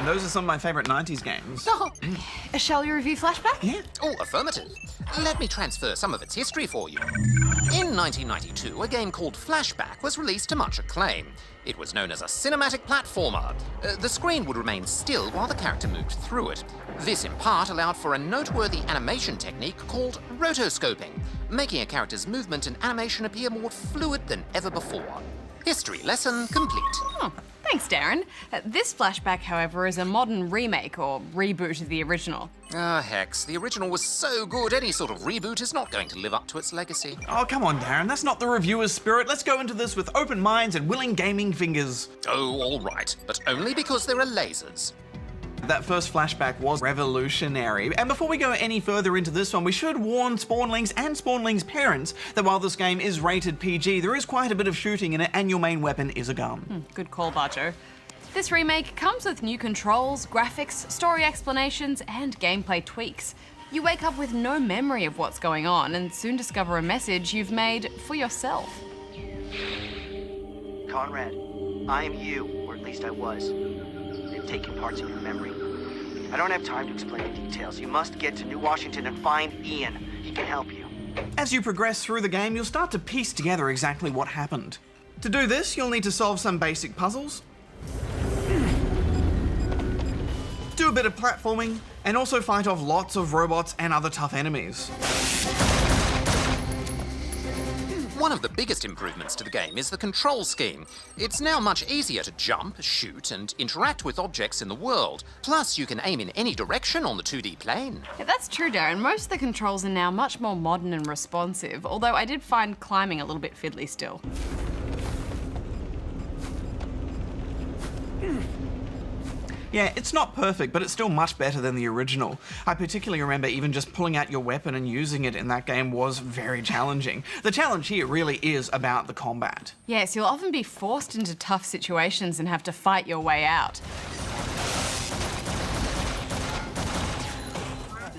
And those are some of my favourite 90s games. Oh, Shall we review Flashback? Yeah. oh, affirmative. Let me transfer some of its history for you. In 1992, a game called Flashback was released to much acclaim. It was known as a cinematic platformer. The screen would remain still while the character moved through it. This, in part, allowed for a noteworthy animation technique called rotoscoping, making a character's movement and animation appear more fluid than ever before. History lesson complete. Thanks, Darren. This Flashback, however, is a modern remake or reboot of the original. Ah, Hex, the original was so good, any sort of reboot is not going to live up to its legacy. Oh, come on, Darren. That's not the reviewer's spirit. Let's go into this with open minds and willing gaming fingers. Oh, all right, but only because there are lasers. That first Flashback was revolutionary. And before we go any further into this one, we should warn Spawnlings and Spawnlings' parents that while this game is rated PG, there is quite a bit of shooting in it, and your main weapon is a gun. Good call, Barjo. This remake comes with new controls, graphics, story explanations, and gameplay tweaks. You wake up with no memory of what's going on and soon discover a message you've made for yourself. Conrad, I am you, or at least I was. They've taken parts of your memory. I don't have time to explain the details. You must get to New Washington and find Ian. He can help you. As you progress through the game, you'll start to piece together exactly what happened. To do this, you'll need to solve some basic puzzles, do a bit of platforming, and also fight off lots of robots and other tough enemies. One of the biggest improvements to the game is the control scheme. It's now much easier to jump, shoot, and interact with objects in the world. Plus, you can aim in any direction on the 2D plane. Yeah, that's true, Darren. Most of the controls are now much more modern and responsive, although I did find climbing a little bit fiddly still. Yeah, it's not perfect, but it's still much better than the original. I particularly remember even just pulling out your weapon and using it in that game was very challenging. The challenge here really is about the combat. Yes, you'll often be forced into tough situations and have to fight your way out.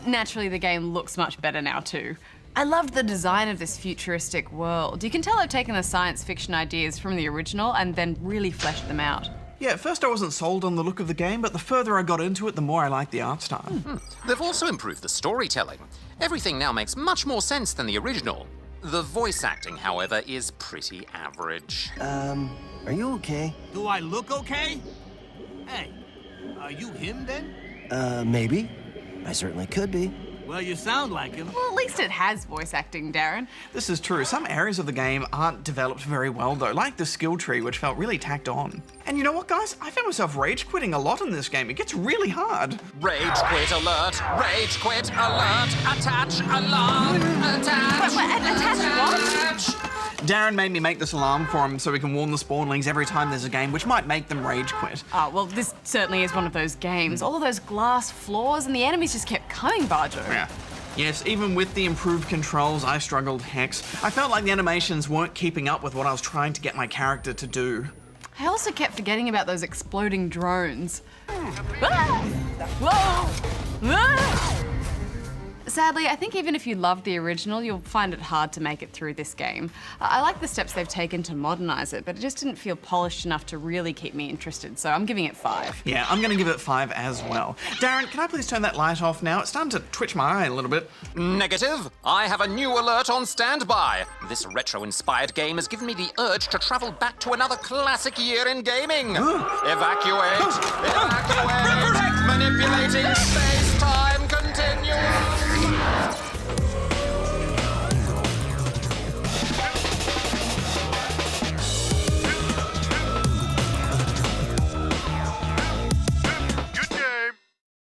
Naturally, the game looks much better now too. I loved the design of this futuristic world. You can tell I've taken the science fiction ideas from the original and then really fleshed them out. Yeah, at first I wasn't sold on the look of the game, but the further I got into it, the more I liked the art style. They've also improved the storytelling. Everything now makes much more sense than the original. The voice acting, however, is pretty average. Are you okay? Do I look okay? Hey, are you him then? Maybe. I certainly could be. Well, you sound like him. Well, at least it has voice acting, Darren. This is true. Some areas of the game aren't developed very well though, like the skill tree, which felt really tacked on. And you know what, guys? I found myself rage quitting a lot in this game. It gets really hard. Rage quit alert! Rage quit alert! Attach alarm! Attach! Attach what? Darren made me make this alarm for him so we can warn the Spawnlings every time there's a game, which might make them rage quit. Oh, well, this certainly is one of those games. All of those glass floors and the enemies just kept coming, Barjo. Yeah. Yes, even with the improved controls, I struggled, Hex. I felt like the animations weren't keeping up with what I was trying to get my character to do. I also kept forgetting about those exploding drones. Ah! Whoa! Ah! Sadly, I think even if you loved the original, you'll find it hard to make it through this game. I like the steps they've taken to modernise it, but it just didn't feel polished enough to really keep me interested, so I'm giving it 5. Yeah, I'm gonna give it 5 as well. Darren, can I please turn that light off now? It's starting to twitch my eye a little bit. Negative! I have a new alert on standby. This retro-inspired game has given me the urge to travel back to another classic year in gaming. Evacuate! Evacuate! Manipulating